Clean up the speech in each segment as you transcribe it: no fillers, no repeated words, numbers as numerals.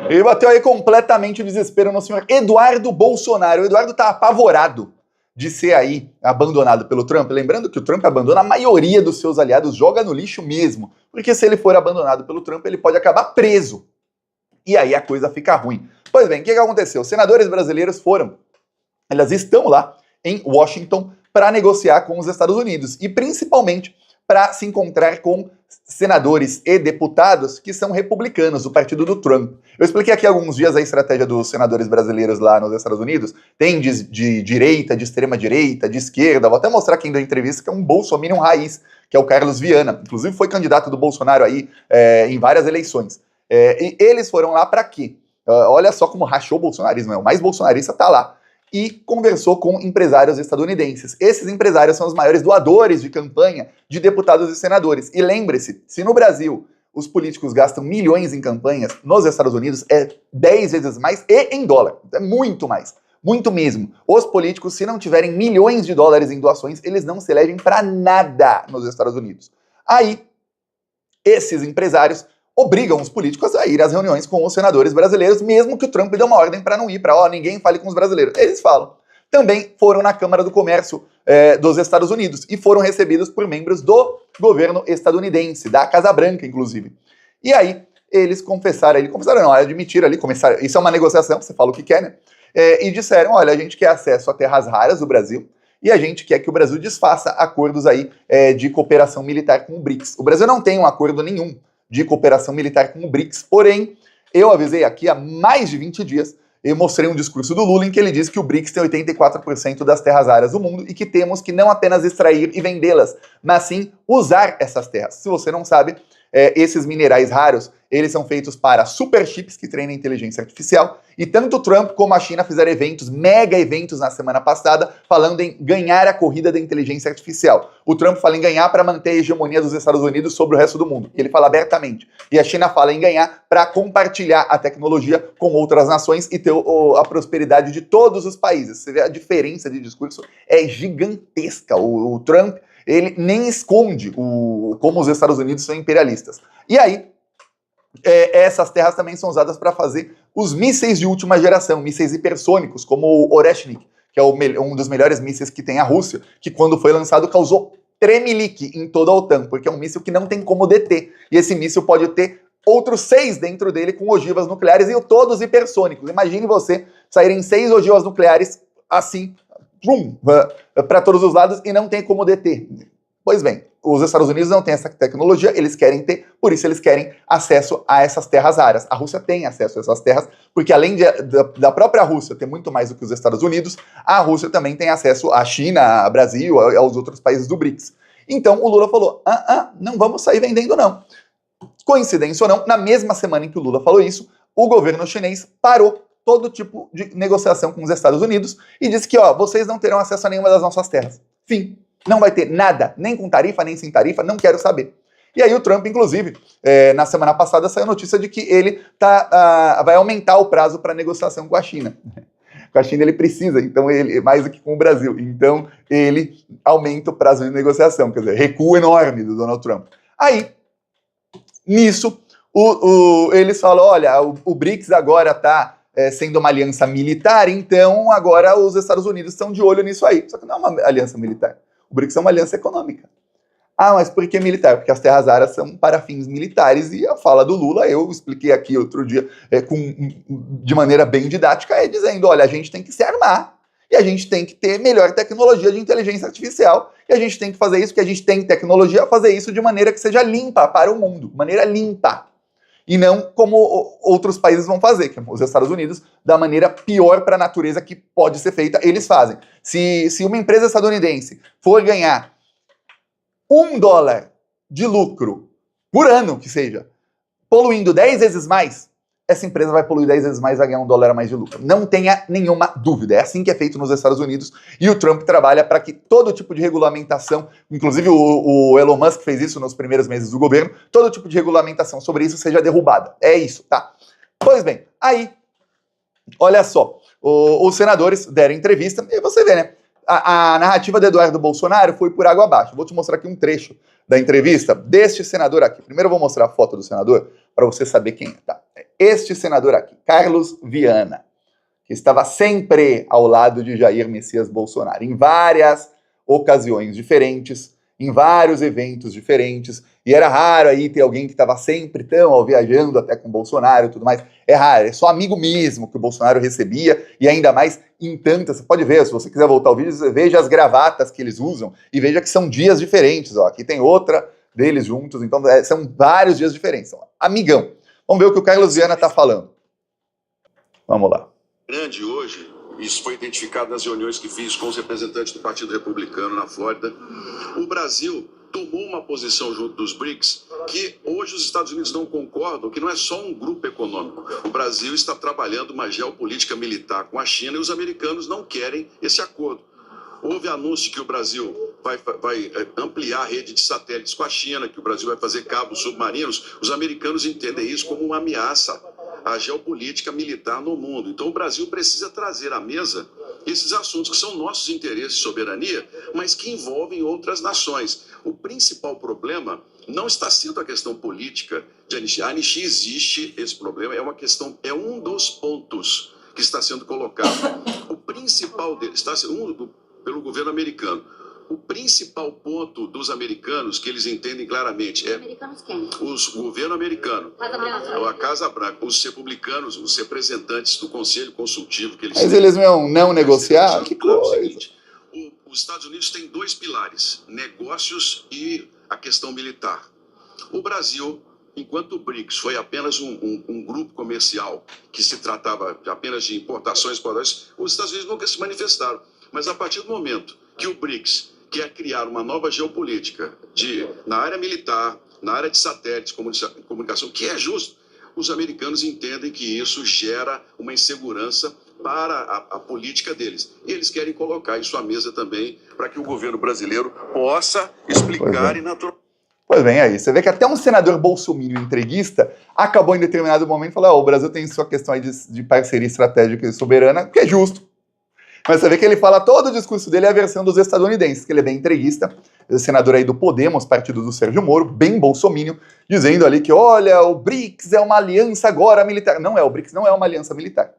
Ele bateu aí completamente o desespero no senhor Eduardo Bolsonaro. O Eduardo tá apavorado de ser aí abandonado pelo Trump. Lembrando que o Trump abandona a maioria dos seus aliados, joga no lixo mesmo. Porque se ele for abandonado pelo Trump, ele pode acabar preso. E aí a coisa fica ruim. Pois bem, o que aconteceu? Os senadores brasileiros elas estão lá em Washington para negociar com os Estados Unidos. E principalmente para se encontrar com senadores e deputados que são republicanos, do partido do Trump. Eu expliquei aqui há alguns dias a estratégia dos senadores brasileiros lá nos Estados Unidos. Tem de direita, de extrema direita, de esquerda. Vou até mostrar quem deu entrevista, que é um bolsominion raiz, que é o Carlos Viana. Inclusive foi candidato do Bolsonaro aí em várias eleições. E eles foram lá para quê? Olha só como rachou o bolsonarismo, o mais bolsonarista tá lá. E conversou com empresários estadunidenses. Esses empresários são os maiores doadores de campanha de deputados e senadores. E lembre-se, se no Brasil os políticos gastam milhões em campanhas, nos Estados Unidos é 10 vezes mais e em dólar. É muito mais. Muito mesmo. Os políticos, se não tiverem milhões de dólares em doações, eles não se elegem para nada nos Estados Unidos. Aí, esses empresários obrigam os políticos a ir às reuniões com os senadores brasileiros, mesmo que o Trump dê uma ordem para não ir, para ninguém fale com os brasileiros. Eles falam. Também foram na Câmara do Comércio dos Estados Unidos e foram recebidos por membros do governo estadunidense, da Casa Branca, inclusive. E aí, eles admitiram ali, começaram, isso é uma negociação, você fala o que quer, né? E disseram, olha, a gente quer acesso a terras raras do Brasil, e a gente quer que o Brasil desfaça acordos aí de cooperação militar com o BRICS. O Brasil não tem um acordo nenhum de cooperação militar com o BRICS, porém, eu avisei aqui há mais de 20 dias, eu mostrei um discurso do Lula em que ele diz que o BRICS tem 84% das terras raras do mundo e que temos que não apenas extrair e vendê-las, mas sim usar essas terras. Se você não sabe, esses minerais raros, eles são feitos para superchips que treinam inteligência artificial, e tanto o Trump como a China fizeram eventos, mega eventos na semana passada, falando em ganhar a corrida da inteligência artificial. O Trump fala em ganhar para manter a hegemonia dos Estados Unidos sobre o resto do mundo. Ele fala abertamente. E a China fala em ganhar para compartilhar a tecnologia com outras nações e ter a prosperidade de todos os países. Você vê a diferença de discurso é gigantesca. O Trump, ele nem esconde como os Estados Unidos são imperialistas. E aí, essas terras também são usadas para fazer os mísseis de última geração, mísseis hipersônicos, como o Oreshnik, que é um dos melhores mísseis que tem a Rússia, que quando foi lançado causou tremelique em toda a OTAN, porque é um míssil que não tem como deter. E esse míssil pode ter outros 6 dentro dele com ogivas nucleares e todos hipersônicos. Imagine você saírem 6 ogivas nucleares assim, para todos os lados e não tem como deter. Pois bem, os Estados Unidos não têm essa tecnologia, eles querem ter, por isso eles querem acesso a essas terras raras. A Rússia tem acesso a essas terras, porque além da própria Rússia ter muito mais do que os Estados Unidos, a Rússia também tem acesso à China, ao Brasil, aos outros países do BRICS. Então o Lula falou, não vamos sair vendendo não. Coincidência ou não, na mesma semana em que o Lula falou isso, o governo chinês parou todo tipo de negociação com os Estados Unidos e disse que, vocês não terão acesso a nenhuma das nossas terras. Fim. Não vai ter nada, nem com tarifa, nem sem tarifa, não quero saber. E aí o Trump, inclusive, na semana passada saiu a notícia de que ele vai aumentar o prazo para negociação com a China. Com a China ele precisa, então ele mais do que com o Brasil. Então ele aumenta o prazo de negociação, quer dizer, recuo enorme do Donald Trump. Aí, nisso, eles falam, olha, o BRICS agora está sendo uma aliança militar, então agora os Estados Unidos estão de olho nisso aí. Só que não é uma aliança militar. O BRICS é uma aliança econômica. Mas por que militar? Porque as terras raras são para fins militares e a fala do Lula, eu expliquei aqui outro dia de maneira bem didática, dizendo, olha, a gente tem que se armar e a gente tem que ter melhor tecnologia de inteligência artificial e a gente tem que fazer isso, porque a gente tem tecnologia, fazer isso de maneira que seja limpa para o mundo, maneira limpa. E não como outros países vão fazer, que os Estados Unidos, da maneira pior para a natureza que pode ser feita, eles fazem. Se uma empresa estadunidense for ganhar $1 de lucro por ano, que seja, poluindo 10 vezes mais, essa empresa vai poluir 10 vezes mais, vai ganhar $1 a mais de lucro. Não tenha nenhuma dúvida. É assim que é feito nos Estados Unidos e o Trump trabalha para que todo tipo de regulamentação, inclusive o Elon Musk fez isso nos primeiros meses do governo, todo tipo de regulamentação sobre isso seja derrubada. É isso, tá? Pois bem, aí, olha só, os senadores deram entrevista e você vê, né? A narrativa do Eduardo Bolsonaro foi por água abaixo. Vou te mostrar aqui um trecho da entrevista deste senador aqui. Primeiro eu vou mostrar a foto do senador para você saber quem é, tá? este senador aqui, Carlos Viana, que estava sempre ao lado de Jair Messias Bolsonaro, em várias ocasiões diferentes, em vários eventos diferentes, e era raro aí ter alguém que estava sempre viajando até com Bolsonaro e tudo mais. É raro, é só amigo mesmo que o Bolsonaro recebia, e ainda mais em tantas. Você pode ver, se você quiser voltar ao vídeo, você veja as gravatas que eles usam, e veja que são dias diferentes. Ó. Aqui tem outra deles juntos, então são vários dias diferentes. Ó. Amigão. Vamos ver o que o Carlos Viana está falando. Vamos lá. Grande hoje, isso foi identificado nas reuniões que fiz com os representantes do Partido Republicano na Flórida. O Brasil tomou uma posição junto dos BRICS que hoje os Estados Unidos não concordam, que não é só um grupo econômico. O Brasil está trabalhando uma geopolítica militar com a China e os americanos não querem esse acordo. Houve anúncio que o Brasil vai ampliar a rede de satélites com a China, que o Brasil vai fazer cabos submarinos. Os americanos entendem isso como uma ameaça à geopolítica militar no mundo. Então o Brasil precisa trazer à mesa esses assuntos que são nossos interesses de soberania, mas que envolvem outras nações. O principal problema não está sendo a questão política de anistia. A anistia existe, esse problema é um dos pontos que está sendo colocado. O principal dele está sendo pelo governo americano. O principal ponto dos americanos, que eles entendem claramente, é o governo americano, a Casa Branca, os republicanos, os representantes do Conselho Consultivo que eles Mas eles não negociar? Que coisa! Os Estados Unidos têm dois pilares, negócios e a questão militar. O Brasil, enquanto o BRICS foi apenas um grupo comercial que se tratava apenas de importações, os Estados Unidos nunca se manifestaram. Mas a partir do momento que o BRICS quer criar uma nova geopolítica na área militar, na área de satélites, comunicação, que é justo, os americanos entendem que isso gera uma insegurança para a política deles. E eles querem colocar isso à mesa também para que o governo brasileiro possa explicar e naturalizar. Pois bem, aí você vê que até um senador bolsominion entreguista acabou em determinado momento falando: o Brasil tem sua questão aí de parceria estratégica e soberana, que é justo. Mas você vê que ele fala, todo o discurso dele é a versão dos estadunidenses, que ele é bem entreguista, senador aí do Podemos, partido do Sérgio Moro, bem bolsominion, dizendo ali que, olha, o BRICS é uma aliança agora militar. Não é, o BRICS não é uma aliança militar.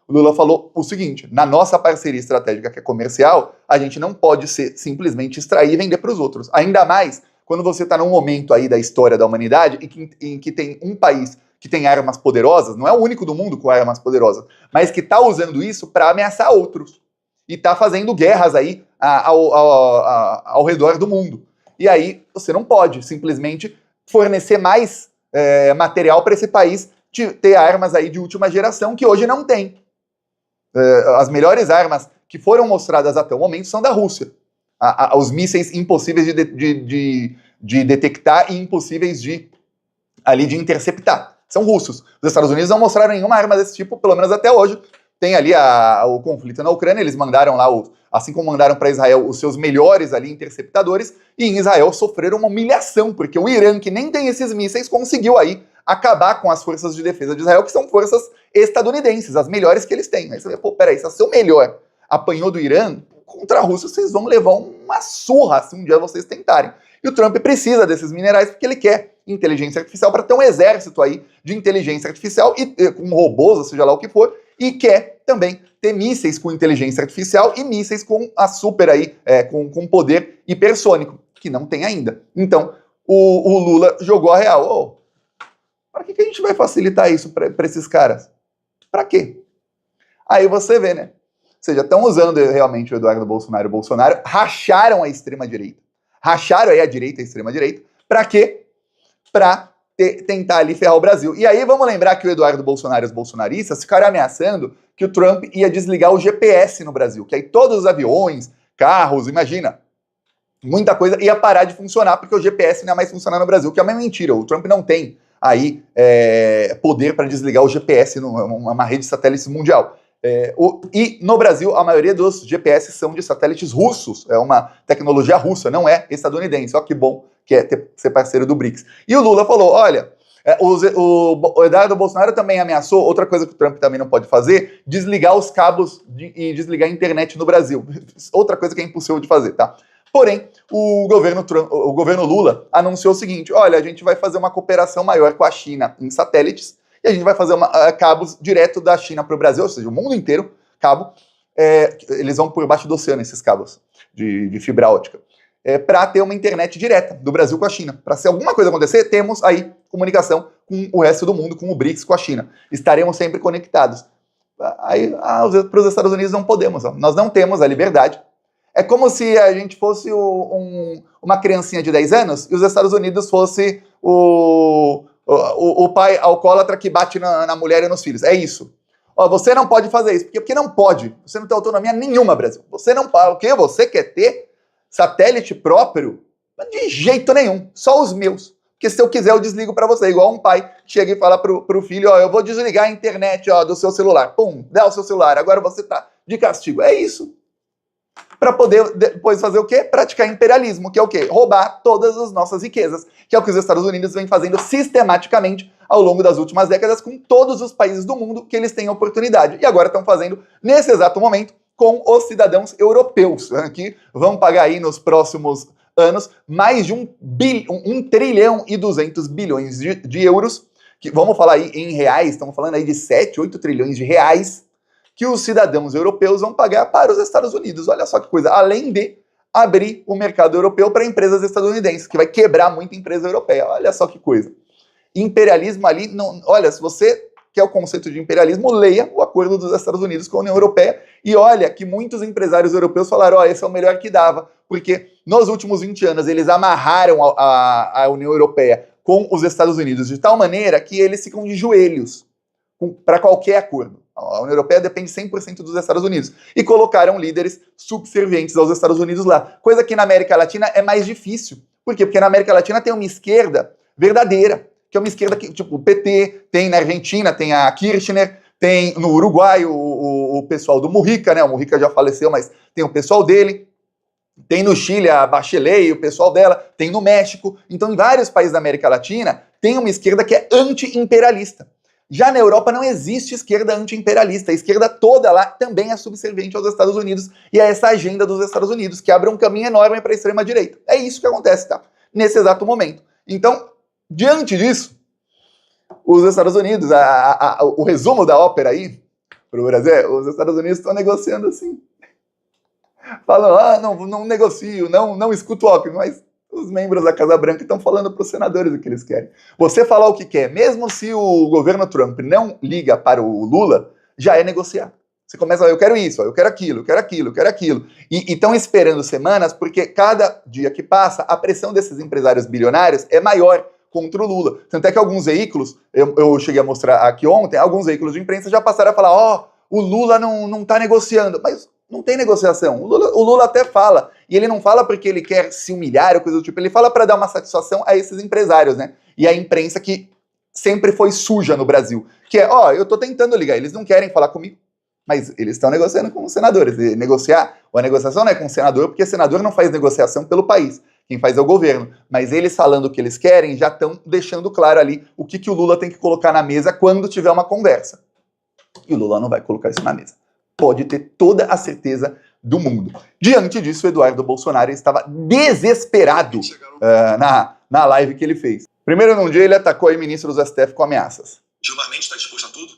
O Lula falou o seguinte: na nossa parceria estratégica, que é comercial, a gente não pode simplesmente extrair e vender para os outros. Ainda mais quando você está num momento aí da história da humanidade em que tem um país que tem armas poderosas, não é o único do mundo com armas poderosas, mas que está usando isso para ameaçar outros. E está fazendo guerras aí ao redor do mundo. E aí você não pode simplesmente fornecer mais material para esse país ter armas aí de última geração que hoje não tem. As melhores armas que foram mostradas até o momento são da Rússia. Os mísseis impossíveis de detectar e impossíveis de interceptar. São russos. Os Estados Unidos não mostraram nenhuma arma desse tipo, pelo menos até hoje. Tem ali o conflito na Ucrânia, eles mandaram lá, assim como mandaram para Israel os seus melhores ali interceptadores, e em Israel sofreram uma humilhação, porque o Irã, que nem tem esses mísseis, conseguiu aí acabar com as forças de defesa de Israel, que são forças estadunidenses, as melhores que eles têm. Aí você vê, peraí, se o seu melhor apanhou do Irã, contra a Rússia vocês vão levar uma surra se um dia vocês tentarem. E o Trump precisa desses minerais porque ele quer inteligência artificial para ter um exército aí de inteligência artificial, e com robôs, ou seja lá o que for, e quer também ter mísseis com inteligência artificial e mísseis com a super aí, com poder hipersônico, que não tem ainda. Então, o Lula jogou a real. Para que a gente vai facilitar isso para esses caras? Para quê? Aí você vê, né? Ou seja, estão usando realmente o Eduardo Bolsonaro e o Bolsonaro, racharam a extrema-direita. Racharam aí a direita e a extrema-direita. Para quê? Para tentar ali ferrar o Brasil. E aí vamos lembrar que o Eduardo Bolsonaro e os bolsonaristas ficaram ameaçando que o Trump ia desligar o GPS no Brasil, que aí todos os aviões, carros, imagina, muita coisa ia parar de funcionar porque o GPS não ia mais funcionar no Brasil, que é uma mentira. O Trump não tem aí poder para desligar o GPS numa rede de satélites mundial. E no Brasil, a maioria dos GPS são de satélites russos, é uma tecnologia russa, não é estadunidense. Ó que bom que é ser parceiro do BRICS. E o Lula falou, olha, o Eduardo Bolsonaro também ameaçou, outra coisa que o Trump também não pode fazer, desligar os cabos e desligar a internet no Brasil. Outra coisa que é impossível de fazer, tá? Porém, o governo Lula anunciou o seguinte, olha, a gente vai fazer uma cooperação maior com a China em satélites, e a gente vai fazer cabos direto da China para o Brasil, ou seja, o mundo inteiro, eles vão por baixo do oceano, esses cabos de fibra ótica, para ter uma internet direta do Brasil com a China. Para se alguma coisa acontecer, temos aí comunicação com o resto do mundo, com o BRICS, com a China. Estaremos sempre conectados. Aí, para os Estados Unidos não podemos, nós não temos a liberdade. É como se a gente fosse uma criancinha de 10 anos e os Estados Unidos fosse o pai alcoólatra que bate na mulher e nos filhos. É isso. Você não pode fazer isso. Porque não pode. Você não tem autonomia nenhuma, Brasil. Você não pode. O quê? Você quer ter satélite próprio? De jeito nenhum. Só os meus. Porque se eu quiser, eu desligo para você. Igual um pai chega e fala pro filho, eu vou desligar a internet do seu celular. Pum, dá o seu celular. Agora você tá de castigo. É isso. Para poder depois fazer o quê? Praticar imperialismo, que é o quê? Roubar todas as nossas riquezas, que é o que os Estados Unidos vêm fazendo sistematicamente ao longo das últimas décadas com todos os países do mundo que eles têm oportunidade. E agora estão fazendo, nesse exato momento, com os cidadãos europeus, que vão pagar aí nos próximos anos mais de 1 trilhão e 200 bilhões de euros, que vamos falar aí em reais, estamos falando aí de 7, 8 trilhões de reais, que os cidadãos europeus vão pagar para os Estados Unidos. Olha só que coisa. Além de abrir o mercado europeu para empresas estadunidenses, que vai quebrar muita empresa europeia. Olha só que coisa. Imperialismo ali, não, olha, se você quer o conceito de imperialismo, leia o acordo dos Estados Unidos com a União Europeia e olha que muitos empresários europeus falaram, esse é o melhor que dava, porque nos últimos 20 anos eles amarraram a União Europeia com os Estados Unidos de tal maneira que eles ficam de joelhos para qualquer acordo. A União Europeia depende 100% dos Estados Unidos. E colocaram líderes subservientes aos Estados Unidos lá. Coisa que na América Latina é mais difícil. Por quê? Porque na América Latina tem uma esquerda verdadeira, que é uma esquerda que, tipo, o PT, tem na Argentina, tem a Kirchner, tem no Uruguai o pessoal do Mujica, né? O Mujica já faleceu, mas tem o pessoal dele. Tem no Chile a Bachelet e o pessoal dela. Tem no México. Então, em vários países da América Latina, tem uma esquerda que é anti-imperialista. Já na Europa não existe esquerda anti-imperialista. A esquerda toda lá também é subserviente aos Estados Unidos e a essa agenda dos Estados Unidos, que abre um caminho enorme para a extrema-direita. É isso que acontece, tá? Nesse exato momento. Então, diante disso, os Estados Unidos, o resumo da ópera aí, para o Brasil, os Estados Unidos estão negociando assim. Falam, não negocio, não escuto o Alckmin, mas os membros da Casa Branca estão falando para os senadores o que eles querem. Você falar o que quer, mesmo se o governo Trump não liga para o Lula, já é negociar. Você começa a eu quero isso, eu quero aquilo, eu quero aquilo, eu quero aquilo. E estão esperando semanas, porque cada dia que passa, a pressão desses empresários bilionários é maior contra o Lula. Tanto é que alguns veículos, eu cheguei a mostrar aqui ontem, alguns veículos de imprensa já passaram a falar, o Lula não está negociando. Mas não tem negociação. O Lula até fala, e ele não fala porque ele quer se humilhar ou coisa do tipo, ele fala para dar uma satisfação a esses empresários, né? E a imprensa que sempre foi suja no Brasil. Que é, eu tô tentando ligar, eles não querem falar comigo, mas eles estão negociando com os senadores. E negociar, ou a negociação não é com o senador, porque o senador não faz negociação pelo país. Quem faz é o governo. Mas eles falando o que eles querem, já estão deixando claro ali o que o Lula tem que colocar na mesa quando tiver uma conversa. E o Lula não vai colocar isso na mesa. Pode ter toda a certeza do mundo. Diante disso, o Eduardo Bolsonaro estava desesperado na live que ele fez. Primeiro, num dia, ele atacou aí ministros do STF com ameaças. Gilmar Mendes está disposto a tudo?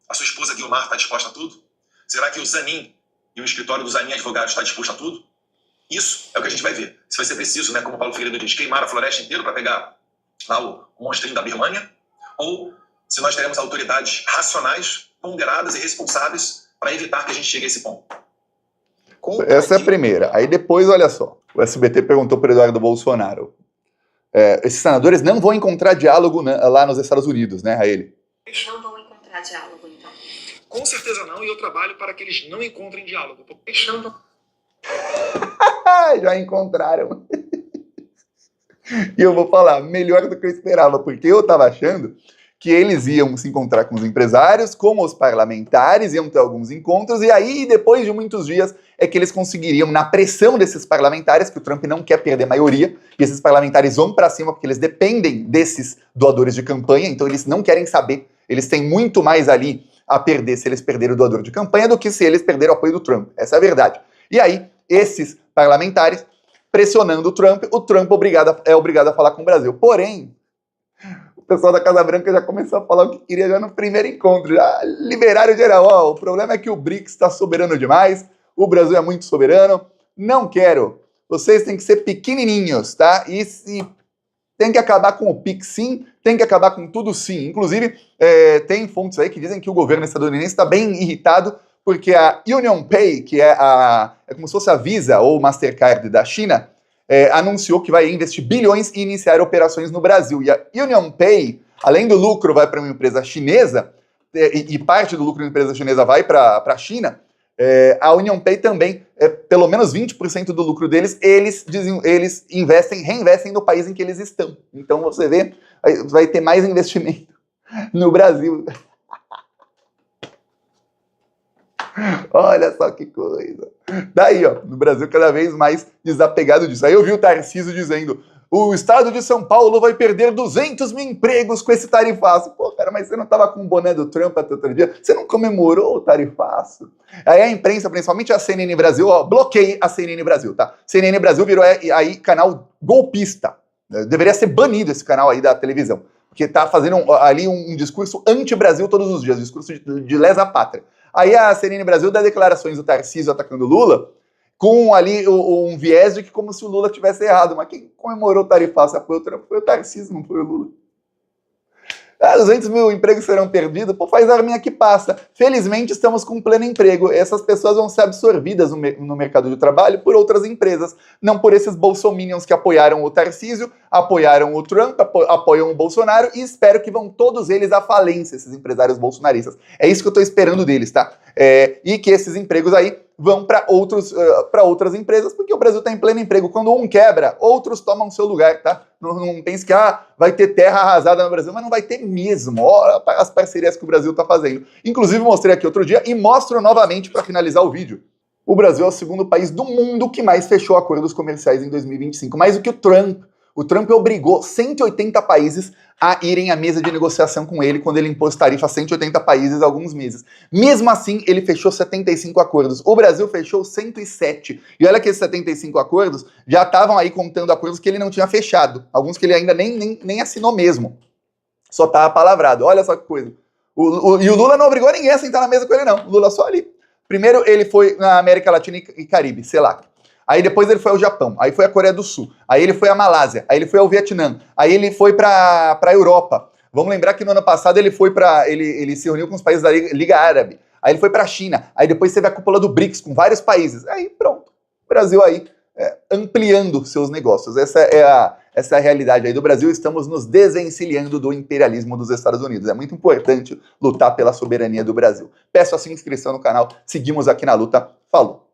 A sua esposa Guilmar está disposta a tudo? Será que o Zanin e o escritório do Zanin Advogados está disposto a tudo? Isso é o que a gente vai ver. Se vai ser preciso, né, como o Paulo Figueiredo diz, queimar a floresta inteira para pegar lá o monstrinho da Birmânia, ou se nós teremos autoridades racionais, ponderadas e responsáveis para evitar que a gente chegue a esse ponto. Essa é a primeira. Aí depois, olha só, o SBT perguntou para o Eduardo Bolsonaro, esses senadores não vão encontrar diálogo lá nos Estados Unidos, né, a ele? Eles não vão encontrar diálogo, então. Com certeza não, e eu trabalho para que eles não encontrem diálogo. Eles não vão... Já encontraram. E eu vou falar, melhor do que eu esperava, porque eu estava achando que eles iam se encontrar com os empresários, com os parlamentares, iam ter alguns encontros, e aí, depois de muitos dias, é que eles conseguiriam, na pressão desses parlamentares, que o Trump não quer perder maioria, e esses parlamentares vão para cima, porque eles dependem desses doadores de campanha, então eles não querem saber, eles têm muito mais ali a perder se eles perderem o doador de campanha do que se eles perderem o apoio do Trump, essa é a verdade. E aí, esses parlamentares pressionando o Trump é obrigado a falar com o Brasil. Porém, pessoal da Casa Branca já começou a falar o que queria já no primeiro encontro, já liberaram geral. Ó, o problema é que o BRICS está soberano demais, o Brasil é muito soberano, não quero. Vocês têm que ser pequenininhos, tá? E tem que acabar com o PIX sim, tem que acabar com tudo sim. Inclusive, tem fontes aí que dizem que o governo estadunidense está bem irritado porque a UnionPay, que é como se fosse a Visa ou Mastercard da China, anunciou que vai investir bilhões e iniciar operações no Brasil. E a UnionPay, além do lucro, vai para uma empresa chinesa, e parte do lucro da empresa chinesa vai para a China, a UnionPay também, pelo menos 20% do lucro deles, eles reinvestem no país em que eles estão. Então você vê, vai ter mais investimento no Brasil. Olha só que coisa. Daí, ó, no Brasil cada vez mais desapegado disso. Aí eu vi o Tarcísio dizendo: o estado de São Paulo vai perder 200 mil empregos com esse tarifaço. Pô, cara, mas você não tava com o boné do Trump até outro dia? Você não comemorou o tarifaço? Aí a imprensa, principalmente a CNN Brasil, ó, bloqueei a CNN Brasil, tá? CNN Brasil virou aí canal golpista. Deveria ser banido esse canal aí da televisão. Porque tá fazendo ali um discurso anti-Brasil todos os dias, discurso de lesa pátria. Aí a CNN Brasil dá declarações do Tarcísio atacando o Lula, com ali um viés de que como se o Lula tivesse errado. Mas quem comemorou o tarifaço foi o Tarcísio, não foi o Lula. 200 mil empregos serão perdidos? Pô, faz a arminha que passa. Felizmente estamos com pleno emprego. Essas pessoas vão ser absorvidas no mercado de trabalho por outras empresas, não por esses bolsominions que apoiaram o Tarcísio, apoiaram o Trump, apoiam o Bolsonaro e espero que vão todos eles à falência, esses empresários bolsonaristas. É isso que eu tô esperando deles, tá? E que esses empregos aí vão para outras empresas, porque o Brasil está em pleno emprego. Quando um quebra, outros tomam seu lugar, tá? Não pense que vai ter terra arrasada no Brasil, mas não vai ter mesmo. Olha as parcerias que o Brasil está fazendo. Inclusive, mostrei aqui outro dia e mostro novamente para finalizar o vídeo. O Brasil é o segundo país do mundo que mais fechou acordos comerciais em 2025, mais do que o Trump. O Trump obrigou 180 países a irem à mesa de negociação com ele quando ele impôs tarifa a 180 países há alguns meses. Mesmo assim, ele fechou 75 acordos. O Brasil fechou 107. E olha que esses 75 acordos já estavam aí contando acordos que ele não tinha fechado. Alguns que ele ainda nem assinou mesmo. Só estava palavrado. Olha só que coisa. E o Lula não obrigou ninguém a sentar na mesa com ele, não. O Lula só ali. Primeiro ele foi na América Latina e Caribe, CELAC. Aí depois ele foi ao Japão, aí foi a Coreia do Sul, aí ele foi à Malásia, aí ele foi ao Vietnã, aí ele foi para a Europa. Vamos lembrar que no ano passado ele foi ele se reuniu com os países da Liga Árabe, aí ele foi para a China, aí depois teve a cúpula do BRICS com vários países. Aí pronto, o Brasil aí ampliando seus negócios. Essa é a realidade aí do Brasil. Estamos nos desencilhando do imperialismo dos Estados Unidos. É muito importante lutar pela soberania do Brasil. Peço a sua inscrição no canal, seguimos aqui na luta. Falou!